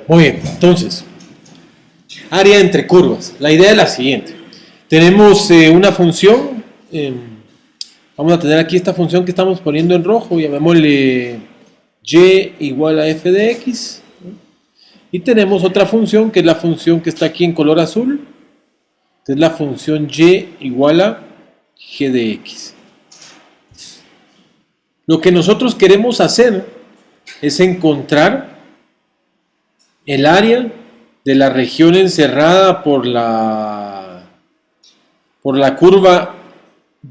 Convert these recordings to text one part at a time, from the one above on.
Muy bien, entonces, área entre curvas. La idea es la siguiente. Tenemos una función, vamos a tener aquí esta función que estamos poniendo en rojo, llamémosle y igual a f de x. Y tenemos otra función, que es la función que está aquí en color azul, que es la función y igual a g de x. Lo que nosotros queremos hacer es encontrar el área de la región encerrada por la curva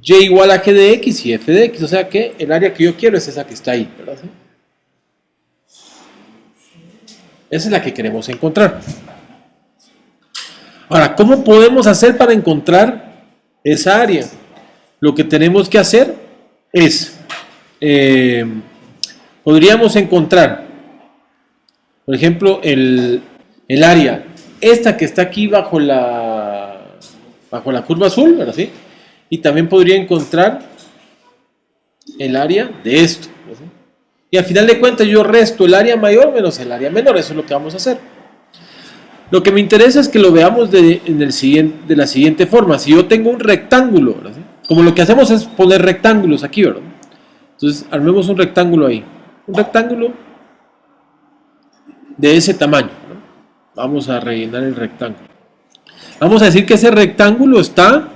y igual a g de x y f de x. O sea que el área que yo quiero es esa que está ahí, ¿verdad? Esa es la que queremos encontrar. Ahora, ¿cómo podemos hacer para encontrar esa área? Lo que tenemos que hacer es, podríamos encontrar, por ejemplo, el área, esta que está aquí bajo la curva azul, ¿verdad? ¿Sí? Y también podría encontrar el área de esto, ¿verdad? Y al final de cuentas yo resto el área mayor menos el área menor. Eso es lo que vamos a hacer. Lo que me interesa es que lo veamos de la siguiente forma. Si yo tengo un rectángulo, ¿verdad? Como lo que hacemos es poner rectángulos aquí, ¿verdad? Entonces armemos un rectángulo ahí. Un rectángulo de ese tamaño, ¿no? Vamos a rellenar el rectángulo. Vamos a decir que ese rectángulo está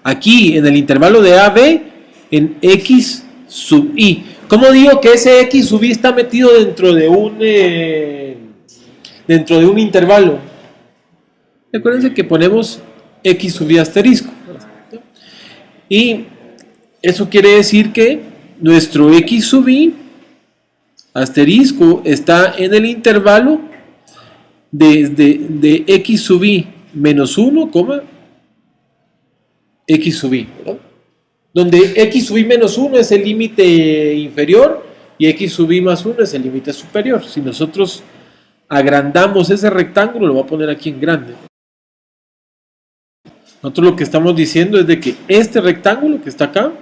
aquí en el intervalo de AB en x sub i. ¿Cómo digo que ese x sub i está metido dentro de un intervalo? Recuerden que ponemos x sub i asterisco. Y eso quiere decir que nuestro x sub i asterisco está en el intervalo de x sub i menos 1, x sub i, ¿verdad? Donde x sub i menos 1 es el límite inferior y x sub i más 1 es el límite superior. Si nosotros agrandamos ese rectángulo, lo voy a poner aquí en grande. Nosotros lo que estamos diciendo es de que este rectángulo que está acá,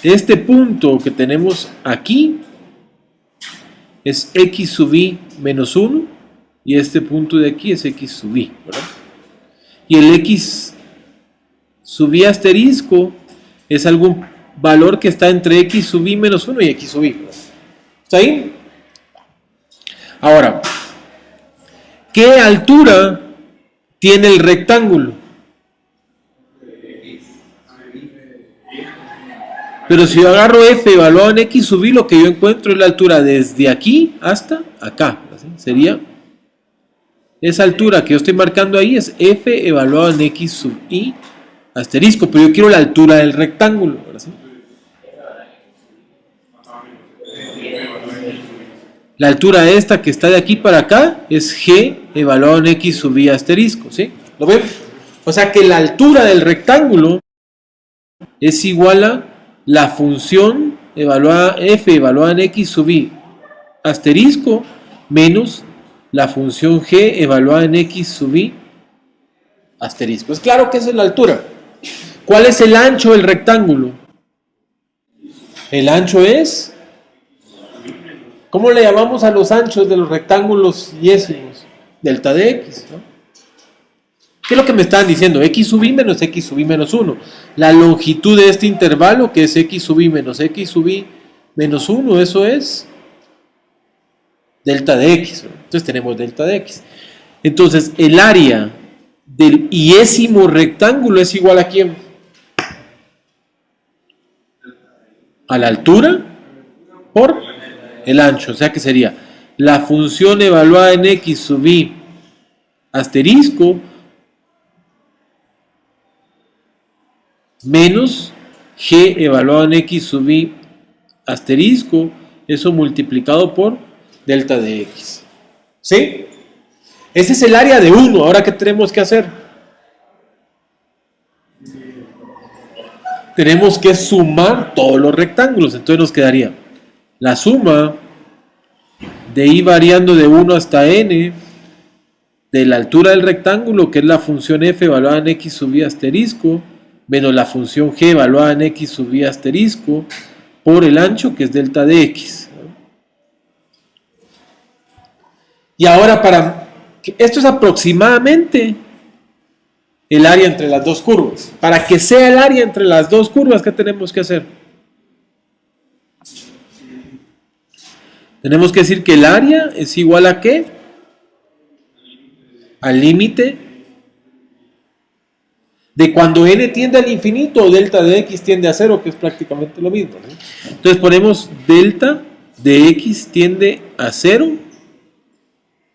este punto que tenemos aquí, es x sub i menos 1 y este punto de aquí es x sub i, ¿verdad? Y el x sub i asterisco es algún valor que está entre x sub i menos 1 y x sub i, ¿verdad? ¿Está ahí? Ahora, ¿qué altura tiene el rectángulo? Pero si yo agarro f evaluado en x sub i, lo que yo encuentro es la altura desde aquí hasta acá, ¿sí? Sería esa altura que yo estoy marcando ahí, es f evaluado en x sub i asterisco, pero yo quiero la altura del rectángulo, ¿sí? La altura esta que está de aquí para acá es g evaluado en x sub i asterisco, ¿sí? ¿Lo ven? O sea que la altura del rectángulo es igual a la función evaluada f evaluada en x sub i asterisco menos la función g evaluada en x sub i asterisco. Es claro que esa es la altura. ¿Cuál es el ancho del rectángulo? El ancho es... ¿Cómo le llamamos a los anchos de los rectángulos yésimos? Delta de x, ¿no? ¿Qué es lo que me estaban diciendo? X sub i menos x sub i menos 1. La longitud de este intervalo, que es x sub i menos x sub i menos 1, eso es delta de x, ¿no? Entonces tenemos delta de x. Entonces el área del iésimo rectángulo es igual a ¿quién? A la altura por el ancho. O sea que sería la función evaluada en x sub i asterisco menos g evaluado en x sub i asterisco, eso multiplicado por delta de x. ¿Sí? Ese es el área de 1. Ahora, ¿qué tenemos que hacer? Tenemos que sumar todos los rectángulos. Entonces nos quedaría la suma de i variando de 1 hasta n de la altura del rectángulo, que es la función f evaluada en x sub i asterisco, menos la función g evaluada en x sub i asterisco, por el ancho, que es delta de x. Y ahora esto es aproximadamente el área entre las dos curvas. Para que sea el área entre las dos curvas, ¿qué tenemos que hacer? Tenemos que decir que el área es igual a ¿qué? Al límite de cuando n tiende al infinito o delta de x tiende a 0, que es prácticamente lo mismo, ¿no? Entonces ponemos delta de x tiende a 0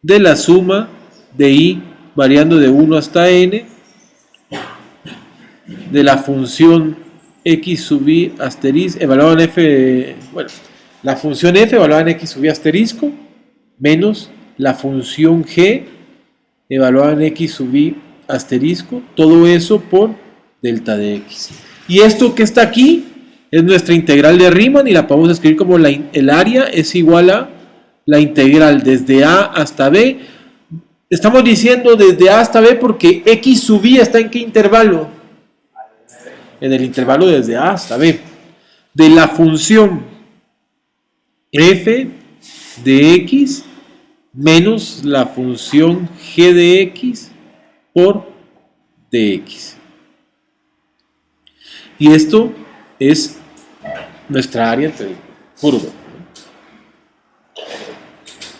de la suma de y variando de 1 hasta n de la función x sub i asterisco evaluada en f, bueno, la función f evaluada en x sub i asterisco menos la función g evaluada en x sub i asterisco, todo eso por delta de x. Y esto que está aquí es nuestra integral de Riemann y la podemos escribir como el área es igual a la integral desde a hasta b. Estamos diciendo desde a hasta b porque x sub i está en ¿qué intervalo? En el intervalo desde a hasta b. De la función f de x menos la función g de x por dx. Y esto es nuestra área entre curva.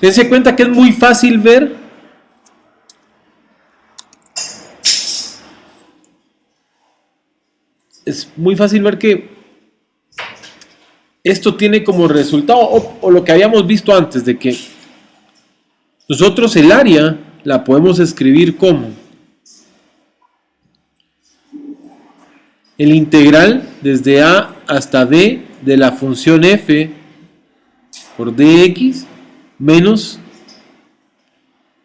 Dense cuenta que es muy fácil ver que esto tiene como resultado o lo que habíamos visto antes de que nosotros el área la podemos escribir como el integral desde a hasta b de la función f por dx menos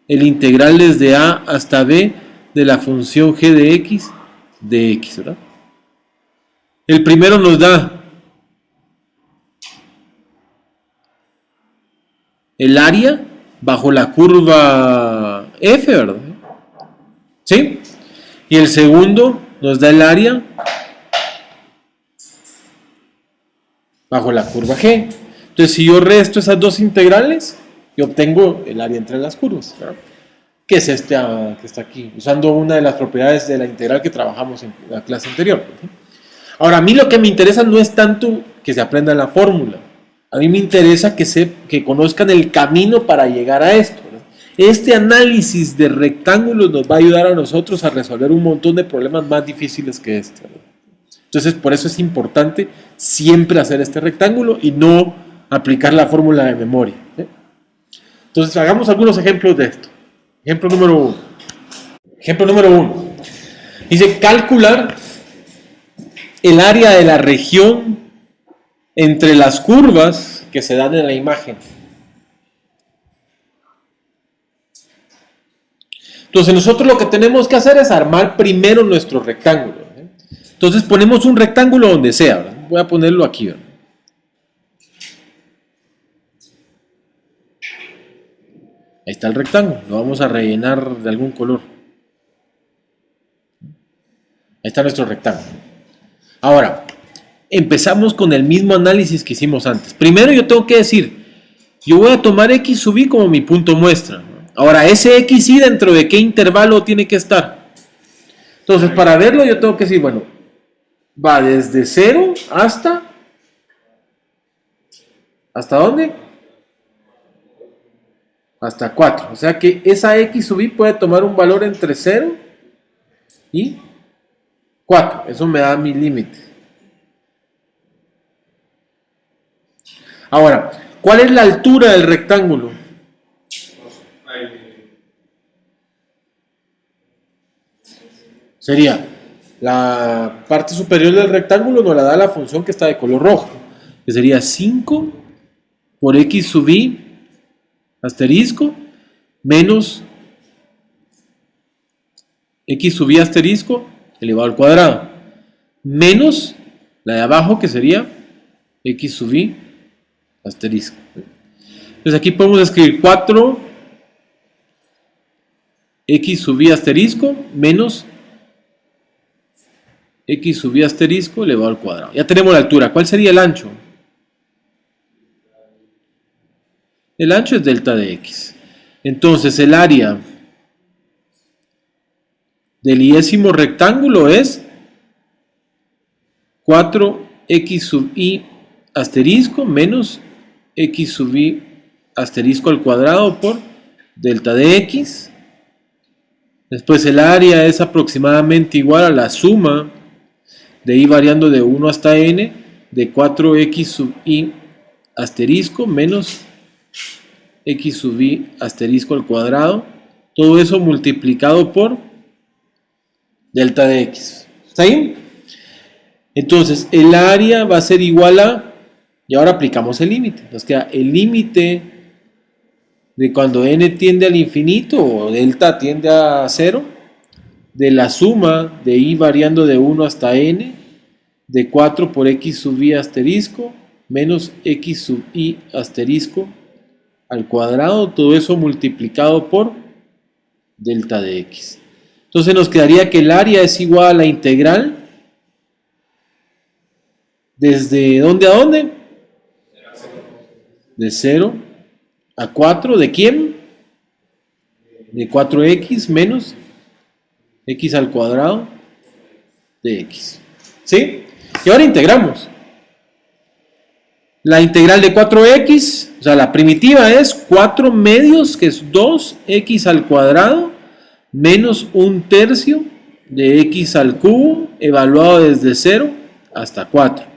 el integral desde a hasta b de la función g de x dx, ¿verdad? El primero nos da el área bajo la curva f, ¿verdad? ¿Sí? Y el segundo nos da el área bajo la curva g. Entonces, si yo resto esas dos integrales, yo obtengo el área entre las curvas, ¿verdad? Que es este que está aquí, usando una de las propiedades de la integral que trabajamos en la clase anterior, ¿sí? Ahora, a mí lo que me interesa no es tanto que se aprenda la fórmula. A mí me interesa que conozcan el camino para llegar a esto, ¿verdad? Este análisis de rectángulos nos va a ayudar a nosotros a resolver un montón de problemas más difíciles que este, ¿verdad? Entonces, por eso es importante siempre hacer este rectángulo y no aplicar la fórmula de memoria, ¿sí? Entonces, hagamos algunos ejemplos de esto. Ejemplo número 1. Ejemplo número 1. Dice calcular el área de la región entre las curvas que se dan en la imagen. Entonces nosotros lo que tenemos que hacer es armar primero nuestro rectángulo, ¿eh? Entonces ponemos un rectángulo donde sea, ¿verdad? Voy a ponerlo aquí, ¿verdad? Ahí está el rectángulo, lo vamos a rellenar de algún color. Ahí está nuestro rectángulo. Ahora, empezamos con el mismo análisis que hicimos antes. Primero yo tengo que decir, yo voy a tomar x sub i como mi punto muestra, ¿no? Ahora, ese x y dentro de qué intervalo tiene que estar. Entonces, para verlo yo tengo que decir, bueno, va desde 0 ¿hasta dónde? Hasta 4. O sea que esa x sub i puede tomar un valor entre 0 y 4. Eso me da mi límite. Ahora, ¿cuál es la altura del rectángulo? Sería la parte superior del rectángulo nos la da la función que está de color rojo, que sería 5 por x sub i asterisco menos x sub i asterisco elevado al cuadrado menos la de abajo que sería x sub i asterisco. Entonces aquí podemos escribir 4 x sub i asterisco menos x sub i asterisco elevado al cuadrado. Ya tenemos la altura. ¿Cuál sería el ancho? El ancho es delta de x. Entonces el área del iésimo rectángulo es 4x sub i asterisco menos x sub i asterisco al cuadrado por delta de x. Después el área es aproximadamente igual a la suma de i variando de 1 hasta n de 4x sub i asterisco menos x sub i asterisco al cuadrado. Todo eso multiplicado por delta de x. ¿Está ahí? Entonces el área va a ser igual a, y ahora aplicamos el límite. Nos queda el límite de cuando n tiende al infinito o delta tiende a 0 de la suma de i variando de 1 hasta n de 4 por x sub i asterisco menos x sub i asterisco al cuadrado, todo eso multiplicado por delta de x. Entonces nos quedaría que el área es igual a la integral ¿desde dónde a dónde? De 0 a 4, ¿de quién? De 4x menos x al cuadrado de x. ¿Sí? Y ahora integramos. La integral de 4x, o sea, la primitiva es 4 medios, que es 2x al cuadrado, menos 1/3 de x al cubo, evaluado desde 0 hasta 4.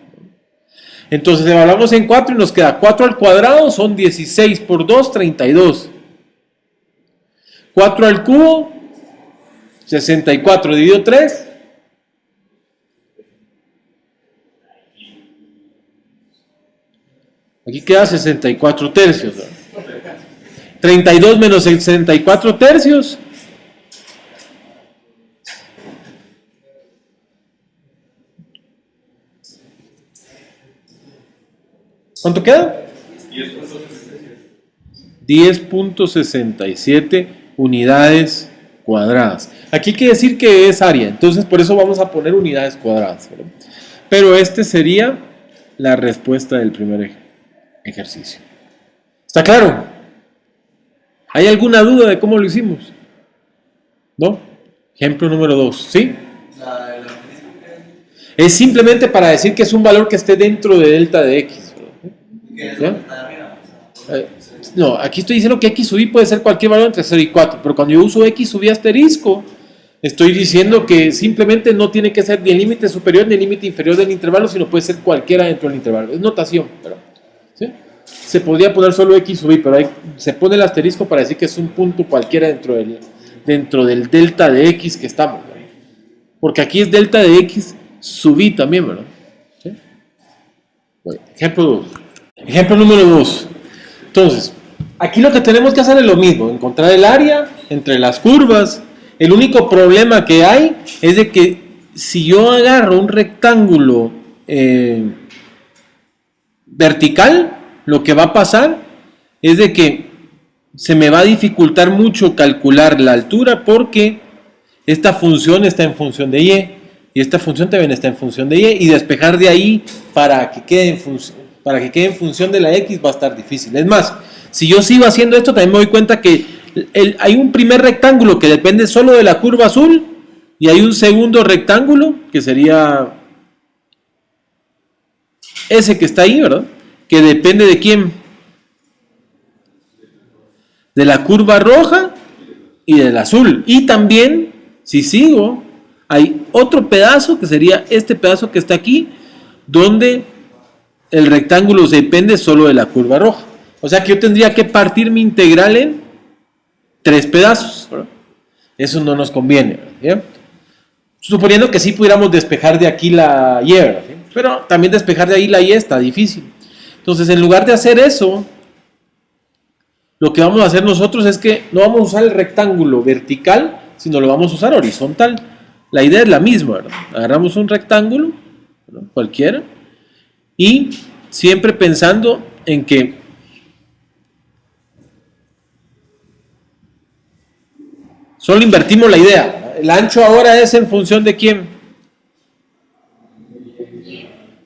Entonces evaluamos en 4 y nos queda 4 al cuadrado, son 16 por 2, 32. 4 al cubo, 64 dividido 3. Aquí queda 64 tercios. 32 menos 64 tercios. ¿Cuánto queda? 10.67 unidades cuadradas. Aquí quiere decir que es área, entonces por eso vamos a poner unidades cuadradas, ¿verdad? Pero este sería la respuesta del primer ejercicio. ¿Está claro? ¿Hay alguna duda de cómo lo hicimos? ¿No? Ejemplo número 2, ¿sí? Es simplemente para decir que es un valor que esté dentro de delta de x. ¿Ya? No, aquí estoy diciendo que x sub i puede ser cualquier valor entre 0 y 4, pero cuando yo uso x sub i asterisco, estoy diciendo que simplemente no tiene que ser ni el límite superior ni el límite inferior del intervalo, sino puede ser cualquiera dentro del intervalo. Es notación, pero ¿sí? Se podría poner solo x sub i, pero ahí se pone el asterisco para decir que es un punto cualquiera dentro del delta de x que estamos, ¿verdad? Porque aquí es delta de x sub i también, ¿verdad? ¿Sí? Bueno, ejemplo 2. Ejemplo número 2. Entonces, aquí lo que tenemos que hacer es lo mismo, encontrar el área entre las curvas. El único problema que hay es de que si yo agarro un rectángulo vertical, lo que va a pasar es de que se me va a dificultar mucho calcular la altura porque esta función está en función de y esta función también está en función de y despejar de ahí para que quede en función de la x va a estar difícil. Es más, si yo sigo haciendo esto, también me doy cuenta que hay un primer rectángulo que depende solo de la curva azul y hay un segundo rectángulo que sería ese que está ahí, ¿verdad? Que depende de quién, de la curva roja y del azul. Y también, si sigo, hay otro pedazo que sería este pedazo que está aquí, donde el rectángulo depende solo de la curva roja. O sea que yo tendría que partir mi integral en 3 pedazos, ¿verdad? Eso no nos conviene, ¿verdad? Suponiendo que sí pudiéramos despejar de aquí la y, ¿verdad? Pero también despejar de ahí la y está difícil. Entonces, en lugar de hacer eso, lo que vamos a hacer nosotros es que no vamos a usar el rectángulo vertical, sino lo vamos a usar horizontal. La idea es la misma, ¿verdad? Agarramos un rectángulo, ¿verdad? Cualquiera, y siempre pensando en que solo invertimos la idea. El ancho ahora es en función de quién.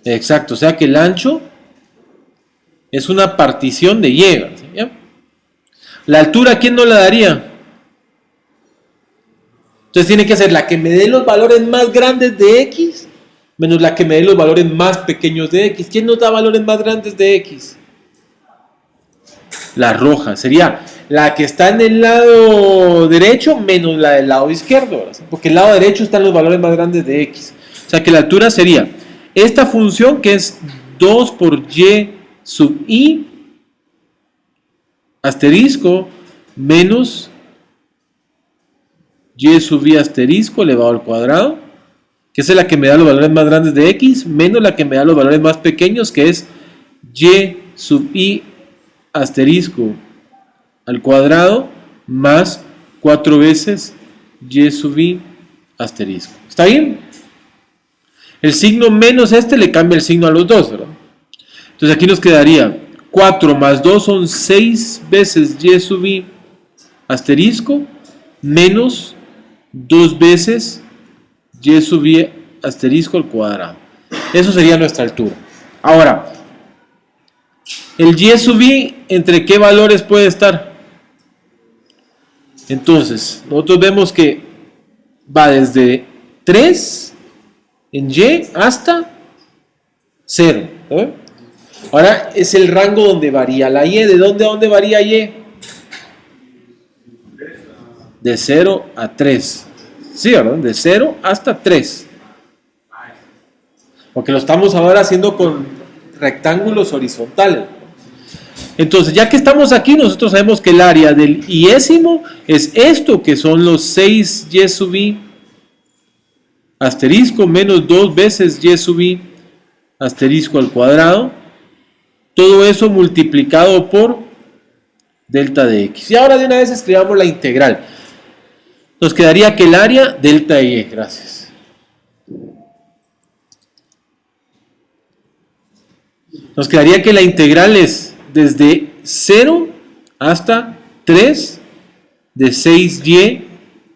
Exacto, o sea que el ancho es una partición de y, ¿ya? La altura, ¿quién no la daría? Entonces tiene que ser la que me dé los valores más grandes de X menos la que me dé los valores más pequeños de X. ¿Quién nos da valores más grandes de X? La roja. Sería la que está en el lado derecho menos la del lado izquierdo, ¿verdad? Porque el lado derecho están los valores más grandes de X. O sea que la altura sería esta función que es 2 por Y sub I asterisco menos Y sub I asterisco elevado al cuadrado, que es la que me da los valores más grandes de X, menos la que me da los valores más pequeños, que es Y sub I asterisco al cuadrado, más 4 veces Y sub I asterisco. ¿Está bien? El signo menos este le cambia el signo a los dos, ¿verdad? Entonces aquí nos quedaría 4 más 2 son 6 veces Y sub I asterisco, menos 2 veces Y sub I asterisco al cuadrado. Eso sería nuestra altura. Ahora, el Y sub I, ¿entre qué valores puede estar? Entonces, nosotros vemos que va desde 3 en Y hasta 0. ¿Eh? Ahora es el rango donde varía la Y. ¿De dónde a dónde varía Y? De 0 a 3. Sí, ¿verdad? De 0 hasta 3. Porque lo estamos ahora haciendo con rectángulos horizontales. Entonces, ya que estamos aquí, nosotros sabemos que el área del iésimo es esto, que son los 6 Y sub I asterisco menos 2 veces Y sub I asterisco al cuadrado. Todo eso multiplicado por delta de X. Y ahora de una vez escribamos la integral. Nos quedaría que el área delta de Y. Gracias. Nos quedaría que la integral es desde 0 hasta 3 de 6Y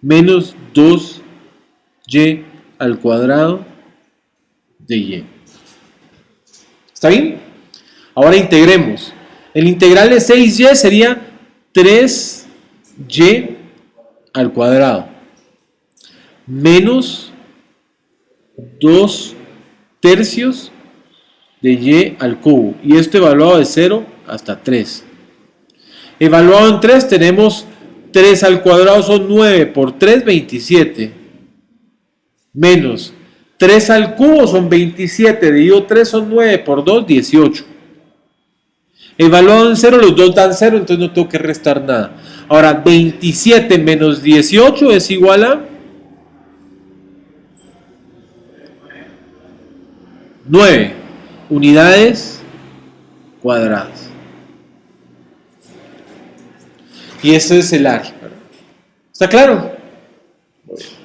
menos 2Y al cuadrado de Y. ¿Está bien? Ahora integremos. El integral de 6Y sería 3Y al cuadrado menos 2 tercios de Y al cubo. Y esto evaluado de 0 hasta 3. Evaluado en 3 tenemos 3 al cuadrado son 9 por 3, 27. Menos 3 al cubo son 27. Dividido 3 son 9 por 2, 18. Evaluado en 0, los dos dan 0, entonces no tengo que restar nada. Ahora, 27 menos 18 es igual a 9 unidades cuadradas. Y ese es el área. ¿Está claro? Muy bien.